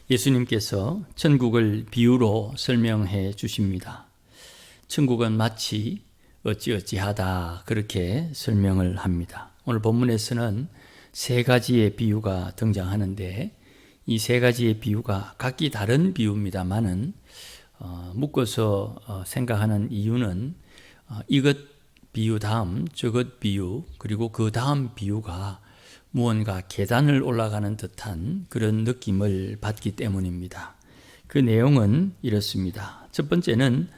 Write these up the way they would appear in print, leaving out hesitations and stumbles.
예수님께서 천국을 비유로 설명해 주십니다. 천국은 마치 어찌어찌하다 그렇게 설명을 합니다. 오늘 본문에서는 세 가지의 비유가 등장하는데 이 세 가지의 비유가 각기 다른 비유입니다만은 묶어서 생각하는 이유는 이것 비유 다음 저것 비유 그리고 그 다음 비유가 무언가 계단을 올라가는 듯한 그런 느낌을 받기 때문입니다. 그 내용은 이렇습니다. 첫 번째는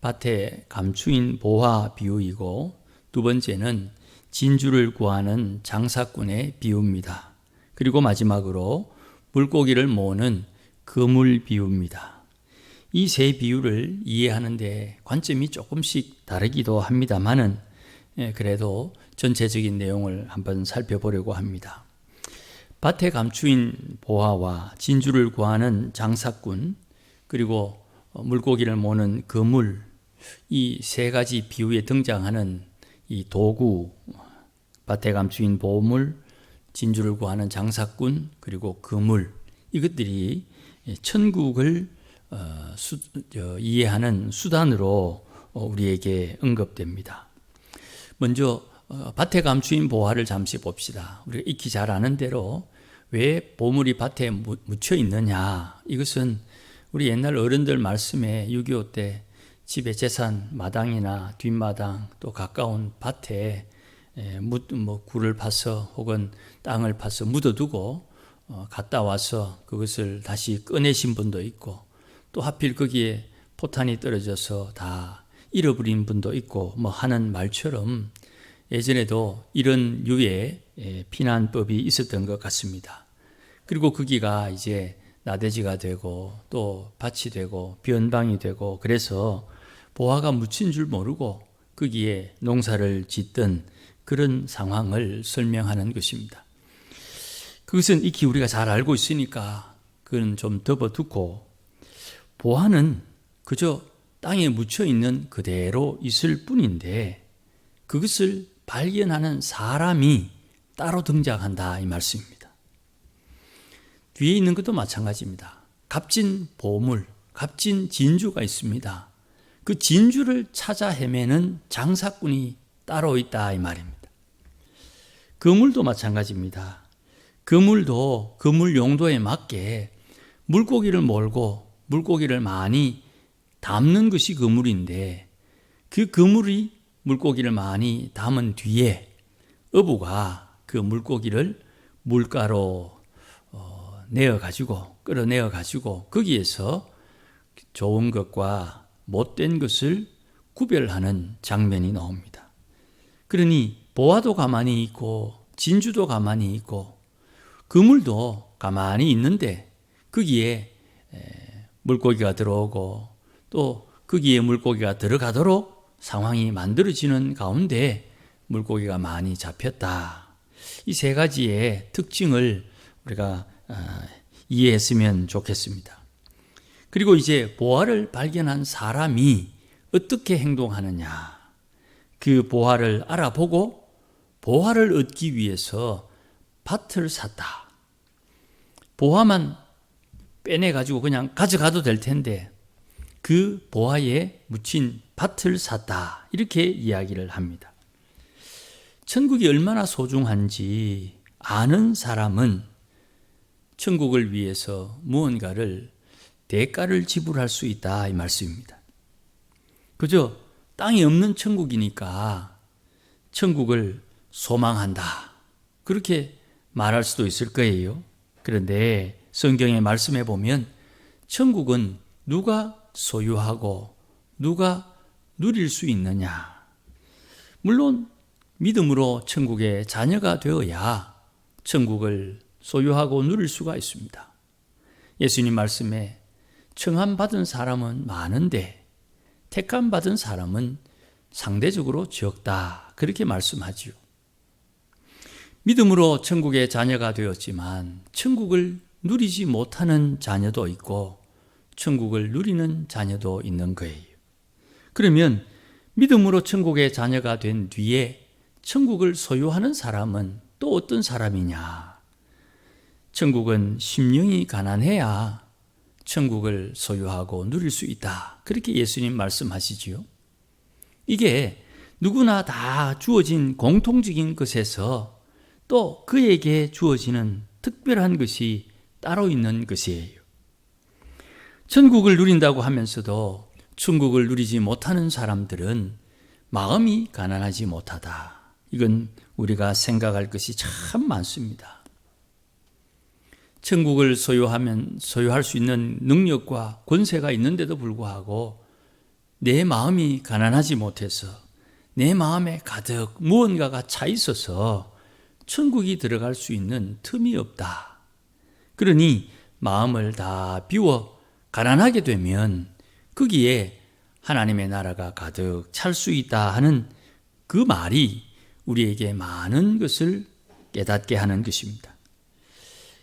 밭에 감추인 보화 비유이고 두 번째는 진주를 구하는 장사꾼의 비유입니다. 그리고 마지막으로 물고기를 모으는 그물 비유입니다. 이 세 비유를 이해하는데 관점이 조금씩 다르기도 합니다만은 그래도 전체적인 내용을 한번 살펴보려고 합니다. 밭에 감추인 보화와 진주를 구하는 장사꾼 그리고 물고기를 모으는 그물, 이 세 가지 비유에 등장하는 이 도구, 밭에 감추인 보물, 진주를 구하는 장사꾼 그리고 그물, 이것들이 천국을 이해하는 수단으로 우리에게 언급됩니다. 먼저 밭에 감추인 보화를 잠시 봅시다. 우리가 익히 잘 아는 대로 왜 보물이 밭에 묻혀 있느냐, 이것은 우리 옛날 어른들 말씀에 6.25 때 집의 재산 마당이나 뒷마당 또 가까운 밭에 굴을 파서 혹은 땅을 파서 묻어두고 갔다 와서 그것을 다시 꺼내신 분도 있고 또 하필 거기에 포탄이 떨어져서 다 잃어버린 분도 있고 하는 말처럼 예전에도 이런 유의 피난법이 있었던 것 같습니다. 그리고 거기가 이제 나대지가 되고 또 밭이 되고 변방이 되고 그래서 보화가 묻힌 줄 모르고 거기에 농사를 짓던 그런 상황을 설명하는 것입니다. 그것은 익히 우리가 잘 알고 있으니까 그건 좀 덮어두고 보화는 그저 땅에 묻혀 있는 그대로 있을 뿐인데 그것을 발견하는 사람이 따로 등장한다 이 말씀입니다. 뒤에 있는 것도 마찬가지입니다. 값진 보물, 값진 진주가 있습니다. 그 진주를 찾아 헤매는 장사꾼이 따로 있다 이 말입니다. 그물도 마찬가지입니다. 그물도 그물 용도에 맞게 물고기를 몰고 물고기를 많이 담는 것이 그물인데 그 그물이 물고기를 많이 담은 뒤에 어부가 그 물고기를 물가로 끌어내어 가지고 거기에서 좋은 것과 못된 것을 구별하는 장면이 나옵니다. 그러니 보화도 가만히 있고 진주도 가만히 있고 그물도 가만히 있는데 거기에 물고기가 들어오고 또 거기에 물고기가 들어가도록 상황이 만들어지는 가운데 물고기가 많이 잡혔다. 이 세 가지의 특징을 우리가 이해했으면 좋겠습니다. 그리고 이제 보화를 발견한 사람이 어떻게 행동하느냐, 그 보화를 알아보고 보화를 얻기 위해서 밭을 샀다. 보화만 빼내가지고 그냥 가져가도 될 텐데 그 보화에 묻힌 밭을 샀다. 이렇게 이야기를 합니다. 천국이 얼마나 소중한지 아는 사람은 천국을 위해서 무언가를 대가를 지불할 수 있다 이 말씀입니다. 그저 땅이 없는 천국이니까 천국을 소망한다 그렇게 말할 수도 있을 거예요. 그런데 성경의 말씀에 보면 천국은 누가 소유하고 누가 누릴 수 있느냐. 물론 믿음으로 천국의 자녀가 되어야 천국을 소유하고 누릴 수가 있습니다. 예수님 말씀에 청함받은 사람은 많은데 택함받은 사람은 상대적으로 적다 그렇게 말씀하지요. 믿음으로 천국의 자녀가 되었지만 천국을 누리지 못하는 자녀도 있고 천국을 누리는 자녀도 있는 거예요. 그러면 믿음으로 천국의 자녀가 된 뒤에 천국을 소유하는 사람은 또 어떤 사람이냐? 천국은 심령이 가난해야 천국을 소유하고 누릴 수 있다. 그렇게 예수님 말씀하시지요. 이게 누구나 다 주어진 공통적인 것에서 또 그에게 주어지는 특별한 것이 따로 있는 것이에요. 천국을 누린다고 하면서도 천국을 누리지 못하는 사람들은 마음이 가난하지 못하다. 이건 우리가 생각할 것이 참 많습니다. 천국을 소유할 수 있는 능력과 권세가 있는데도 불구하고 내 마음이 가난하지 못해서 내 마음에 가득 무언가가 차 있어서 천국이 들어갈 수 있는 틈이 없다. 그러니 마음을 다 비워 가난하게 되면 거기에 하나님의 나라가 가득 찰 수 있다 하는 그 말이 우리에게 많은 것을 깨닫게 하는 것입니다.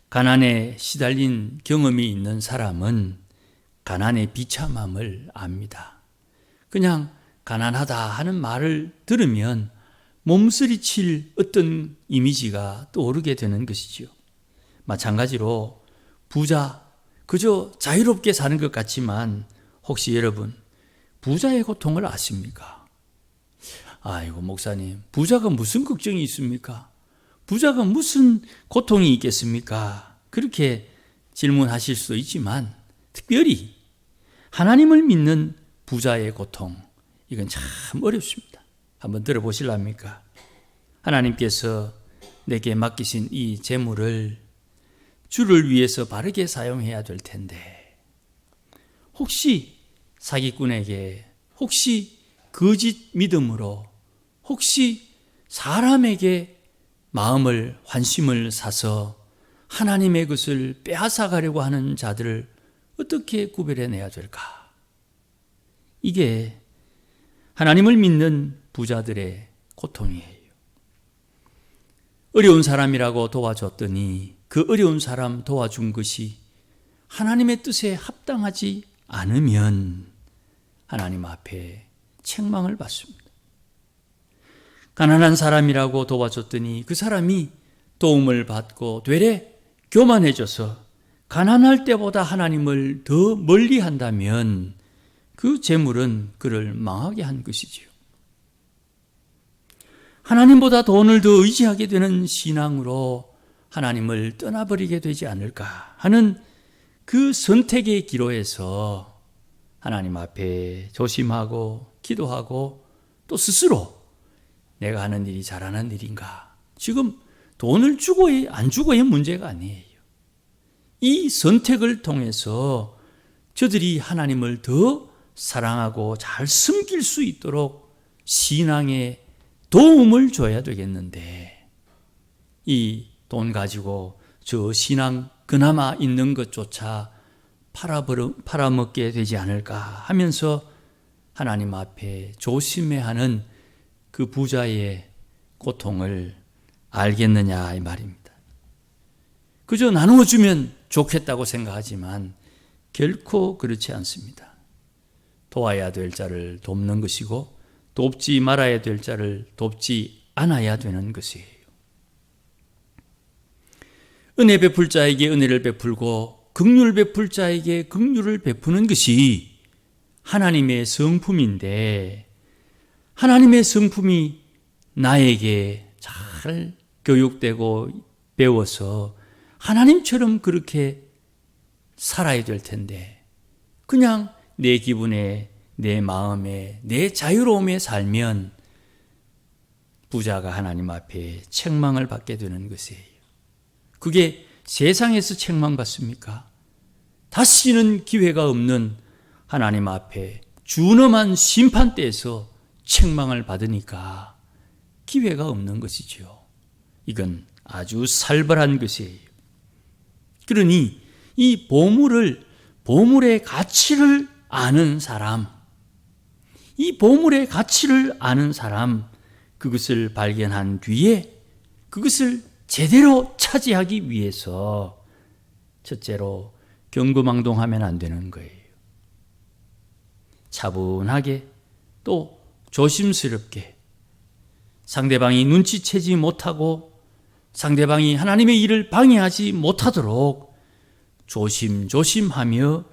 가난에 시달린 경험이 있는 사람은 가난의 비참함을 압니다. 그냥 가난하다 하는 말을 들으면 몸서리칠 어떤 이미지가 떠오르게 되는 것이지요. 마찬가지로 부자, 그저 자유롭게 사는 것 같지만 혹시 여러분 부자의 고통을 아십니까? 아이고 목사님, 부자가 무슨 걱정이 있습니까? 부자가 무슨 고통이 있겠습니까? 그렇게 질문하실 수도 있지만 특별히 하나님을 믿는 부자의 고통, 이건 참 어렵습니다. 한번 들어보실랍니까? 하나님께서 내게 맡기신 이 재물을 주를 위해서 바르게 사용해야 될 텐데 혹시 사기꾼에게, 혹시 거짓 믿음으로, 혹시 사람에게 마음을, 환심을 사서 하나님의 것을 빼앗아가려고 하는 자들을 어떻게 구별해내야 될까? 이게 하나님을 믿는 부자들의 고통이에요. 어려운 사람이라고 도와줬더니 그 어려운 사람 도와준 것이 하나님의 뜻에 합당하지 않으면 하나님 앞에 책망을 받습니다. 가난한 사람이라고 도와줬더니 그 사람이 도움을 받고 되레 교만해져서 가난할 때보다 하나님을 더 멀리 한다면 그 재물은 그를 망하게 한 것이지요. 하나님보다 돈을 더 의지하게 되는 신앙으로 하나님을 떠나버리게 되지 않을까 하는 그 선택의 기로에서 하나님 앞에 조심하고 기도하고 또 스스로 내가 하는 일이 잘하는 일인가? 지금 돈을 주고의 안 주고의 문제가 아니에요. 이 선택을 통해서 저들이 하나님을 더 사랑하고 잘 섬길 수 있도록 신앙에 도움을 줘야 되겠는데 이 돈 가지고 저 신앙 그나마 있는 것조차 팔아먹게 되지 않을까 하면서 하나님 앞에 조심해야 하는 그 부자의 고통을 알겠느냐 이 말입니다. 그저 나누어주면 좋겠다고 생각하지만 결코 그렇지 않습니다. 도와야 될 자를 돕는 것이고 돕지 말아야 될 자를 돕지 않아야 되는 것이에요. 은혜 베풀 자에게 은혜를 베풀고 긍휼 베풀 자에게 긍휼을 베푸는 것이 하나님의 성품인데 하나님의 성품이 나에게 잘 교육되고 배워서 하나님처럼 그렇게 살아야 될 텐데 그냥 내 기분에, 내 마음에, 내 자유로움에 살면 부자가 하나님 앞에 책망을 받게 되는 것이에요. 그게 세상에서 책망받습니까? 다시는 기회가 없는 하나님 앞에 준엄한 심판대에서 책망을 받으니까 기회가 없는 것이죠. 이건 아주 살벌한 것이에요. 그러니 이 보물의 가치를 아는 사람, 이 보물의 가치를 아는 사람, 그것을 발견한 뒤에 그것을 제대로 차지하기 위해서 첫째로 경거망동하면 안 되는 거예요. 차분하게 또 조심스럽게 상대방이 눈치채지 못하고 상대방이 하나님의 일을 방해하지 못하도록 조심조심하며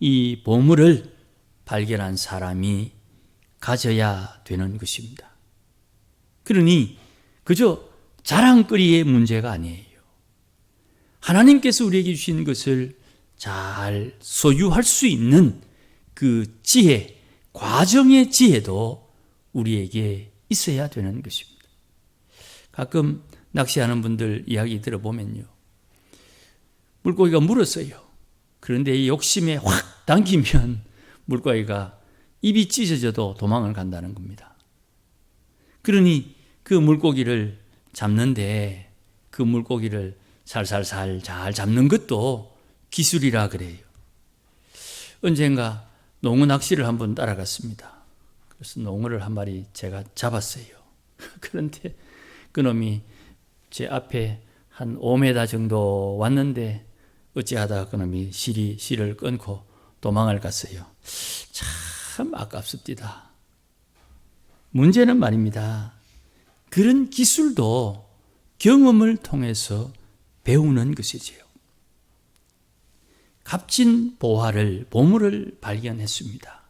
이 보물을 발견한 사람이 가져야 되는 것입니다. 그러니 그저 자랑거리의 문제가 아니에요. 하나님께서 우리에게 주신 것을 잘 소유할 수 있는 그 지혜, 과정의 지혜도 우리에게 있어야 되는 것입니다. 가끔 낚시하는 분들 이야기 들어보면요, 물고기가 물었어요. 그런데 이 욕심에 확 당기면 물고기가 입이 찢어져도 도망을 간다는 겁니다. 그러니 그 물고기를 잡는데 그 물고기를 살살살 잘 잡는 것도 기술이라 그래요. 언젠가 농어 낚시를 한번 따라갔습니다. 그래서 농어를 한 마리 제가 잡았어요. 그런데 그놈이 제 앞에 한 5m 정도 왔는데 어찌하다 그놈이 실을 끊고 도망을 갔어요. 참 아깝습니다. 문제는 말입니다, 그런 기술도 경험을 통해서 배우는 것이지요. 값진 보물을 발견했습니다.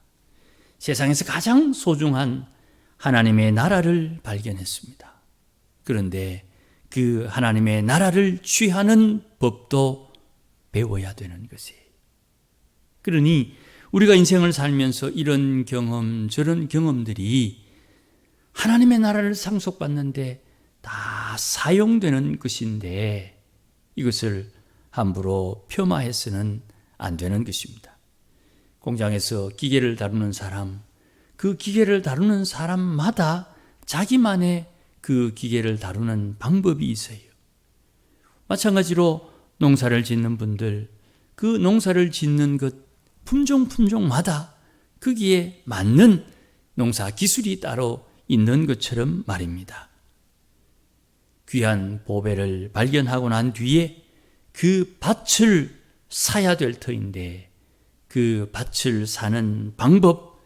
세상에서 가장 소중한 하나님의 나라를 발견했습니다. 그런데 그 하나님의 나라를 취하는 법도 배워야 되는 것이에요. 그러니 우리가 인생을 살면서 이런 경험, 저런 경험들이 하나님의 나라를 상속받는데 다 사용되는 것인데 이것을 함부로 폄하해서는 안 되는 것입니다. 공장에서 기계를 다루는 사람, 그 기계를 다루는 사람마다 자기만의 그 기계를 다루는 방법이 있어요. 마찬가지로 농사를 짓는 분들, 그 농사를 짓는 것 품종마다 거기에 맞는 농사 기술이 따로 있는 것처럼 말입니다. 귀한 보배를 발견하고 난 뒤에 그 밭을 사야 될 터인데 그 밭을 사는 방법,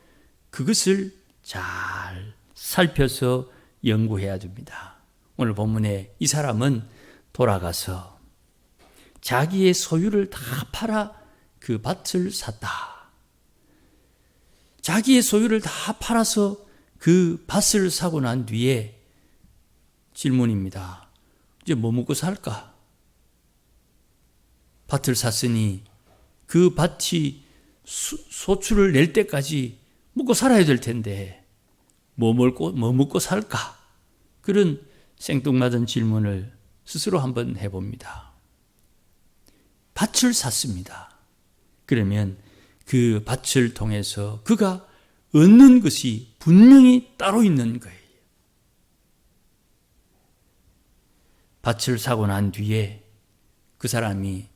그것을 잘 살펴서 연구해야 됩니다. 오늘 본문에 이 사람은 돌아가서 자기의 소유를 다 팔아 그 밭을 샀다. 자기의 소유를 다 팔아서 그 밭을 사고 난 뒤에 질문입니다. 이제 뭐 먹고 살까? 밭을 샀으니 그 밭이 소출을 낼 때까지 먹고 살아야 될 텐데 뭐 먹고 살까? 그런 생뚱맞은 질문을 스스로 한번 해봅니다. 밭을 샀습니다. 그러면 그 밭을 통해서 그가 얻는 것이 분명히 따로 있는 거예요. 밭을 사고 난 뒤에 그 사람이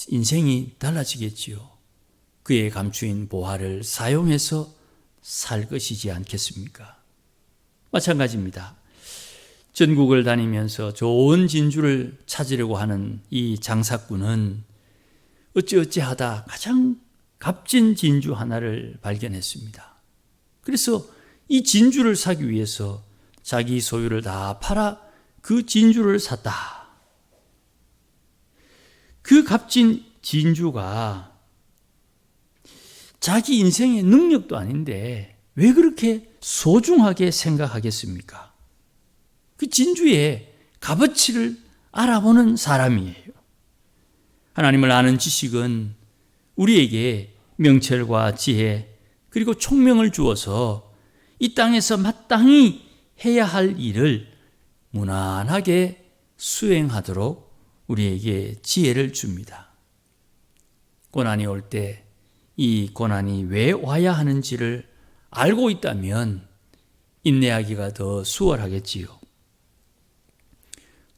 인생이 달라지겠지요. 그의 감추인 보화를 사용해서 살 것이지 않겠습니까? 마찬가지입니다. 전국을 다니면서 좋은 진주를 찾으려고 하는 이 장사꾼은 어찌하다 가장 값진 진주 하나를 발견했습니다. 그래서 이 진주를 사기 위해서 자기 소유를 다 팔아 그 진주를 샀다. 그 값진 진주가 자기 인생의 능력도 아닌데 왜 그렇게 소중하게 생각하겠습니까? 그 진주의 값어치를 알아보는 사람이에요. 하나님을 아는 지식은 우리에게 명철과 지혜 그리고 총명을 주어서 이 땅에서 마땅히 해야 할 일을 무난하게 수행하도록 우리에게 지혜를 줍니다. 고난이 올 때 이 고난이 왜 와야 하는지를 알고 있다면 인내하기가 더 수월하겠지요.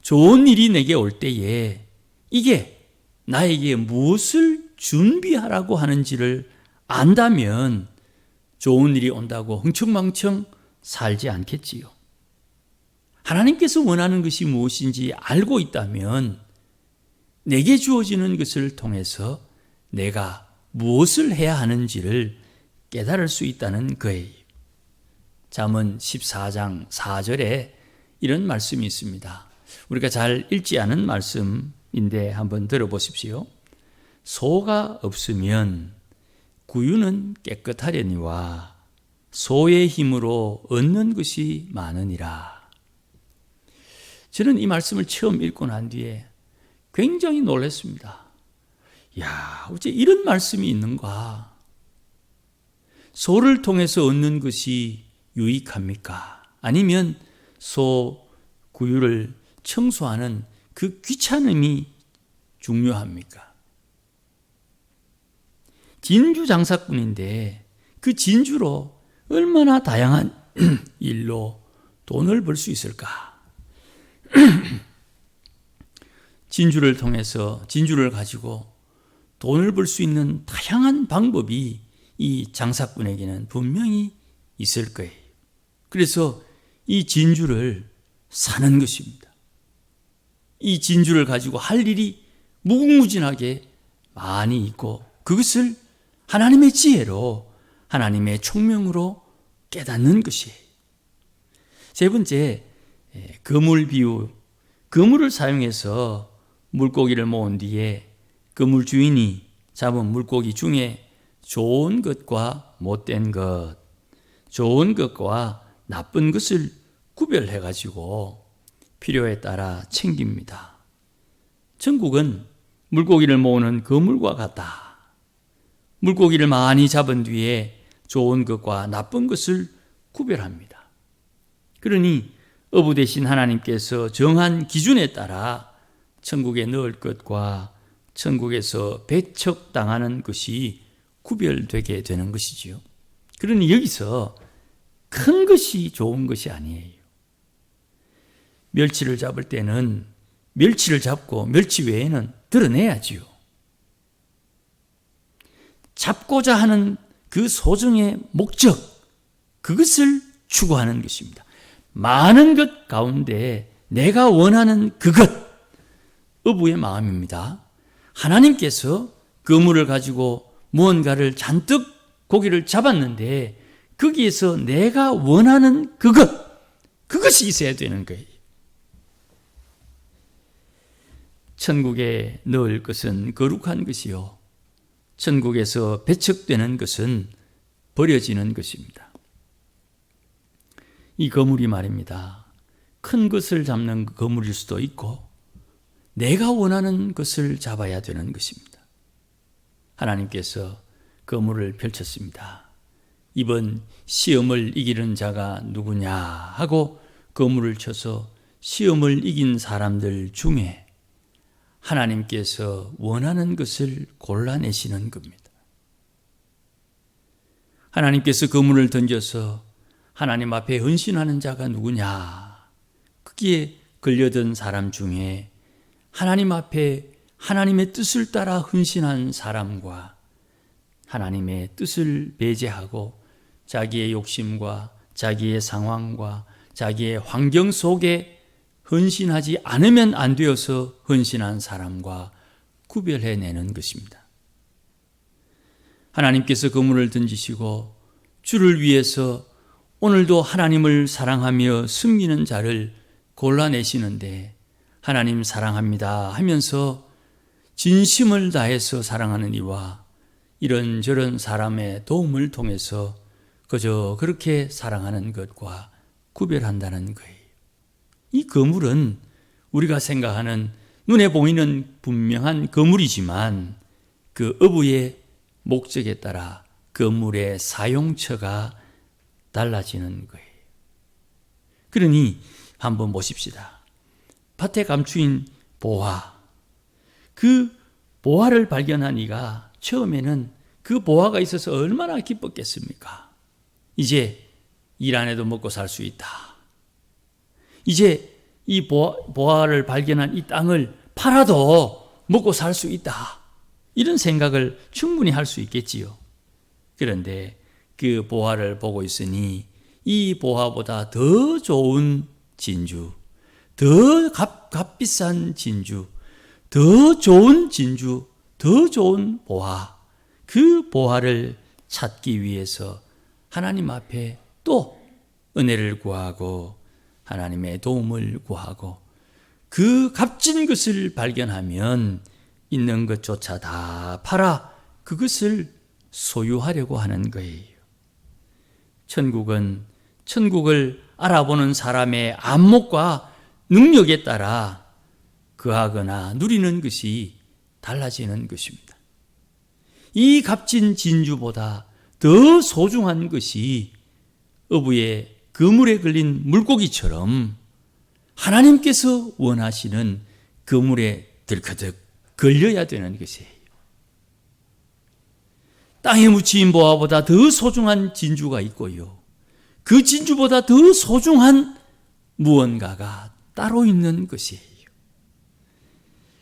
좋은 일이 내게 올 때에 이게 나에게 무엇을 준비하라고 하는지를 안다면 좋은 일이 온다고 흥청망청 살지 않겠지요. 하나님께서 원하는 것이 무엇인지 알고 있다면 내게 주어지는 것을 통해서 내가 무엇을 해야 하는지를 깨달을 수 있다는 거예요. 잠언 14장 4절에 이런 말씀이 있습니다. 우리가 잘 읽지 않은 말씀인데 한번 들어보십시오. 소가 없으면 구유는 깨끗하려니와 소의 힘으로 얻는 것이 많으니라. 저는 이 말씀을 처음 읽고 난 뒤에 굉장히 놀랐습니다. 야, 어째 이런 말씀이 있는가? 소를 통해서 얻는 것이 유익합니까? 아니면 소 구유를 청소하는 그 귀찮음이 중요합니까? 진주 장사꾼인데 그 진주로 얼마나 다양한 일로 돈을 벌 수 있을까? 진주를 통해서 진주를 가지고 돈을 벌 수 있는 다양한 방법이 이 장사꾼에게는 분명히 있을 거예요. 그래서 이 진주를 사는 것입니다. 이 진주를 가지고 할 일이 무궁무진하게 많이 있고 그것을 하나님의 지혜로 하나님의 총명으로 깨닫는 것이에요. 세 번째, 그물 비유. 그물을 사용해서 물고기를 모은 뒤에 그물 주인이 잡은 물고기 중에 좋은 것과 못된 것, 좋은 것과 나쁜 것을 구별해 가지고 필요에 따라 챙깁니다. 천국은 물고기를 모으는 그물과 같다. 물고기를 많이 잡은 뒤에 좋은 것과 나쁜 것을 구별합니다. 그러니 어부 되신 하나님께서 정한 기준에 따라 천국에 넣을 것과 천국에서 배척당하는 것이 구별되게 되는 것이지요. 그러니 여기서 큰 것이 좋은 것이 아니에요. 멸치를 잡을 때는 멸치를 잡고 멸치 외에는 드러내야지요. 잡고자 하는 그 소정의 목적, 그것을 추구하는 것입니다. 많은 것 가운데 내가 원하는 그것, 어부의 마음입니다. 하나님께서 그물을 가지고 무언가를 잔뜩 고기를 잡았는데 거기에서 내가 원하는 그것이 있어야 되는 거예요. 천국에 넣을 것은 거룩한 것이요, 천국에서 배척되는 것은 버려지는 것입니다. 이 거물이 말입니다. 큰 것을 잡는 거물일 수도 있고 내가 원하는 것을 잡아야 되는 것입니다. 하나님께서 거물을 펼쳤습니다. 이번 시험을 이기는 자가 누구냐 하고 거물을 쳐서 시험을 이긴 사람들 중에 하나님께서 원하는 것을 골라내시는 겁니다. 하나님께서 거물을 던져서 하나님 앞에 헌신하는 자가 누구냐? 거기에 걸려든 사람 중에 하나님 앞에 하나님의 뜻을 따라 헌신한 사람과 하나님의 뜻을 배제하고 자기의 욕심과 자기의 상황과 자기의 환경 속에 헌신하지 않으면 안 되어서 헌신한 사람과 구별해내는 것입니다. 하나님께서 그물을 던지시고 주를 위해서 오늘도 하나님을 사랑하며 섬기는 자를 골라내시는데 하나님 사랑합니다 하면서 진심을 다해서 사랑하는 이와 이런저런 사람의 도움을 통해서 그저 그렇게 사랑하는 것과 구별한다는 거예요. 이 거물은 우리가 생각하는 눈에 보이는 분명한 거물이지만 그 어부의 목적에 따라 거물의 사용처가 달라지는 거예요. 그러니 한번 보십시다. 밭에 감추인 보화, 그 보화를 발견한 이가 처음에는 그 보화가 있어서 얼마나 기뻤겠습니까? 이제 일 안 해도 먹고 살 수 있다. 이제 이 보화를 발견한 이 땅을 팔아도 먹고 살 수 있다. 이런 생각을 충분히 할 수 있겠지요. 그런데 그 보화를 보고 있으니 이 보화보다 더 좋은 진주, 더 값비싼 진주, 더 좋은 진주, 더 좋은 보화, 그 보화를 찾기 위해서 하나님 앞에 또 은혜를 구하고 하나님의 도움을 구하고 그 값진 것을 발견하면 있는 것조차 다 팔아 그것을 소유하려고 하는 거예요. 천국은 천국을 알아보는 사람의 안목과 능력에 따라 거하거나 누리는 것이 달라지는 것입니다. 이 값진 진주보다 더 소중한 것이 어부의 그물에 걸린 물고기처럼 하나님께서 원하시는 그물에 들커덕 걸려야 되는 것이에요. 땅에 묻힌 보화보다 더 소중한 진주가 있고요. 그 진주보다 더 소중한 무언가가 따로 있는 것이에요.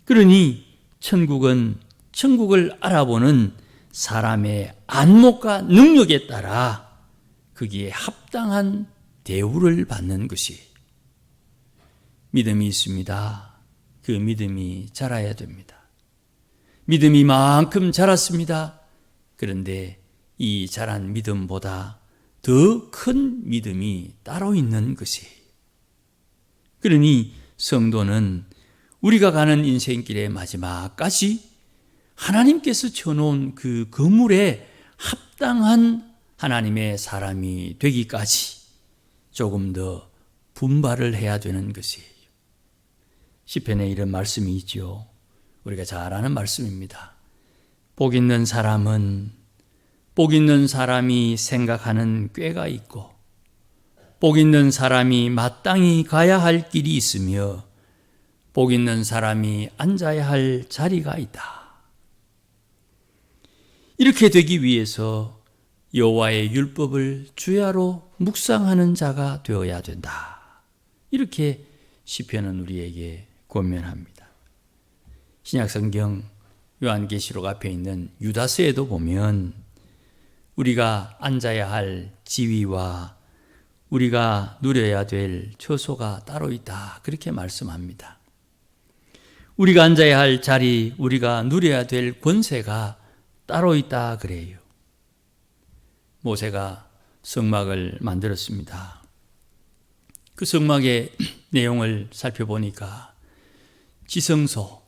그러니 천국은 천국을 알아보는 사람의 안목과 능력에 따라 거기에 합당한 대우를 받는 것이 믿음이 있습니다. 그 믿음이 자라야 됩니다. 믿음이 만큼 자랐습니다. 그런데 이 자란 믿음보다 더 큰 믿음이 따로 있는 것이에요. 그러니 성도는 우리가 가는 인생길의 마지막까지 하나님께서 쳐놓은 그 그물에 합당한 하나님의 사람이 되기까지 조금 더 분발을 해야 되는 것이에요. 시편에 이런 말씀이 있죠. 우리가 잘 아는 말씀입니다. 복 있는 사람은 복 있는 사람이 생각하는 꾀가 있고 복 있는 사람이 마땅히 가야 할 길이 있으며 복 있는 사람이 앉아야 할 자리가 있다. 이렇게 되기 위해서 여호와의 율법을 주야로 묵상하는 자가 되어야 된다. 이렇게 시편은 우리에게 권면합니다. 신약성경 요한계시록 앞에 있는 유다서에도 보면 우리가 앉아야 할 지위와 우리가 누려야 될 처소가 따로 있다. 그렇게 말씀합니다. 우리가 앉아야 할 자리, 우리가 누려야 될 권세가 따로 있다 그래요. 모세가 성막을 만들었습니다. 그 성막의 내용을 살펴보니까 지성소,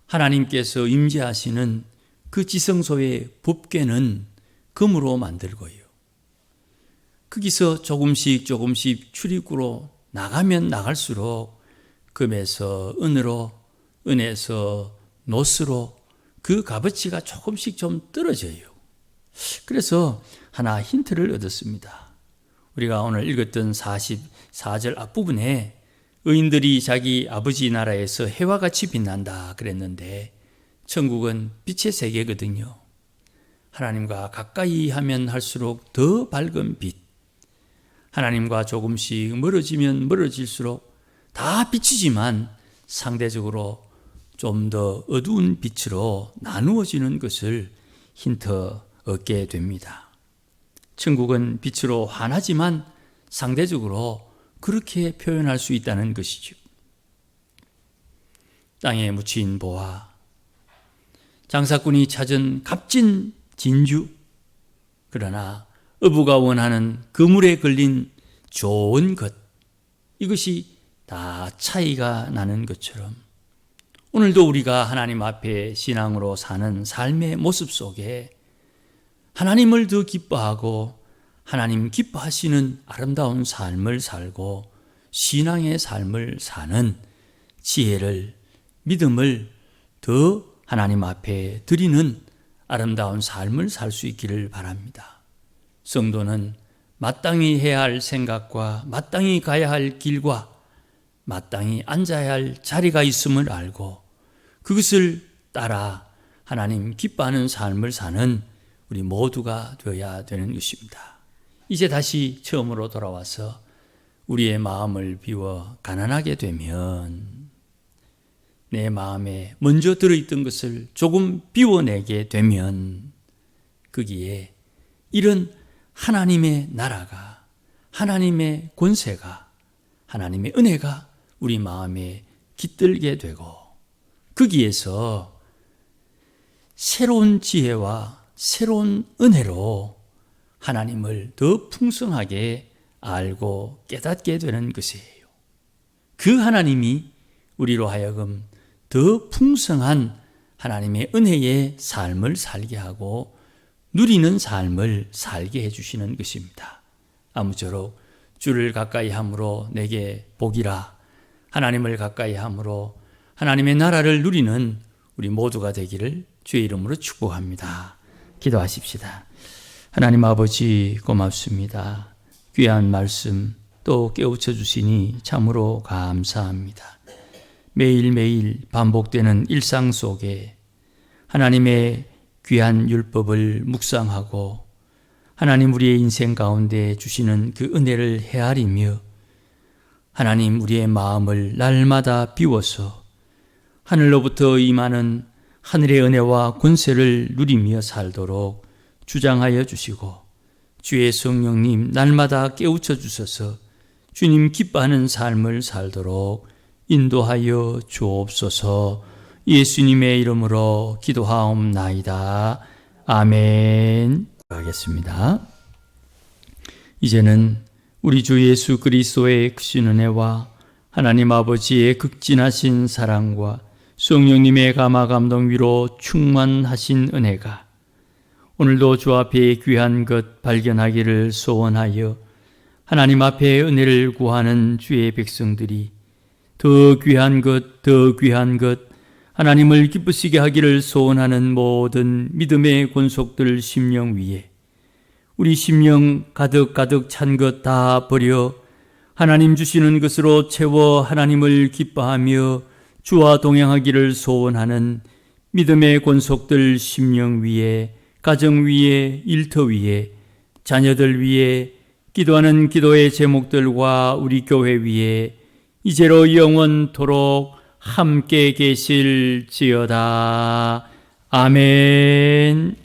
하나님께서 임재하시는 그 지성소의 법궤는 금으로 만들고요. 거기서 조금씩 출입구로 나가면 나갈수록 금에서 은으로, 은에서 노스로 그 값어치가 조금씩 좀 떨어져요. 그래서 하나 힌트를 얻었습니다. 우리가 오늘 읽었던 44절 앞부분에 의인들이 자기 아버지 나라에서 해와 같이 빛난다 그랬는데 천국은 빛의 세계거든요. 하나님과 가까이 하면 할수록 더 밝은 빛, 하나님과 조금씩 멀어지면 멀어질수록 다 빛이지만 상대적으로 좀 더 어두운 빛으로 나누어지는 것을 힌트 얻게 됩니다. 천국은 빛으로 환하지만 상대적으로 그렇게 표현할 수 있다는 것이죠. 땅에 묻힌 보화, 장사꾼이 찾은 값진 진주, 그러나 어부가 원하는 그물에 걸린 좋은 것, 이것이 다 차이가 나는 것처럼 오늘도 우리가 하나님 앞에 신앙으로 사는 삶의 모습 속에 하나님을 더 기뻐하고 하나님 기뻐하시는 아름다운 삶을 살고 신앙의 삶을 사는 지혜를, 믿음을 더 하나님 앞에 드리는 아름다운 삶을 살 수 있기를 바랍니다. 성도는 마땅히 해야 할 생각과 마땅히 가야 할 길과 마땅히 앉아야 할 자리가 있음을 알고 그것을 따라 하나님 기뻐하는 삶을 사는 우리 모두가 되어야 되는 것입니다. 이제 다시 처음으로 돌아와서 우리의 마음을 비워 가난하게 되면 내 마음에 먼저 들어있던 것을 조금 비워내게 되면 거기에 이런 하나님의 나라가, 하나님의 권세가, 하나님의 은혜가 우리 마음에 깃들게 되고 거기에서 새로운 지혜와 새로운 은혜로 하나님을 더 풍성하게 알고 깨닫게 되는 것이에요. 그 하나님이 우리로 하여금 더 풍성한 하나님의 은혜의 삶을 살게 하고 누리는 삶을 살게 해주시는 것입니다. 아무쪼록 주를 가까이 함으로 내게 복이라, 하나님을 가까이 함으로 하나님의 나라를 누리는 우리 모두가 되기를 주의 이름으로 축복합니다. 기도하십시다. 하나님 아버지 고맙습니다. 귀한 말씀 또 깨우쳐 주시니 참으로 감사합니다. 매일매일 반복되는 일상 속에 하나님의 귀한 율법을 묵상하고 하나님 우리의 인생 가운데 주시는 그 은혜를 헤아리며 하나님 우리의 마음을 날마다 비워서 하늘로부터 임하는 하늘의 은혜와 권세를 누리며 살도록 주장하여 주시고 주의 성령님 날마다 깨우쳐 주셔서 주님 기뻐하는 삶을 살도록 인도하여 주옵소서. 예수님의 이름으로 기도하옵나이다. 아멘. 하겠습니다. 이제는 우리 주 예수 그리스도의 크신 은혜와 하나님 아버지의 극진하신 사랑과 성령님의 감화 감동 위로 충만하신 은혜가 오늘도 주 앞에 귀한 것 발견하기를 소원하여 하나님 앞에 은혜를 구하는 주의 백성들이 더 귀한 것, 더 귀한 것, 하나님을 기쁘시게 하기를 소원하는 모든 믿음의 권속들 심령 위에 우리 심령 가득 찬 것 다 버려 하나님 주시는 것으로 채워 하나님을 기뻐하며 주와 동행하기를 소원하는 믿음의 권속들 심령 위에, 가정 위에, 일터 위에, 자녀들 위에, 기도하는 기도의 제목들과 우리 교회 위에 이제로 영원토록 함께 계실지어다. 아멘.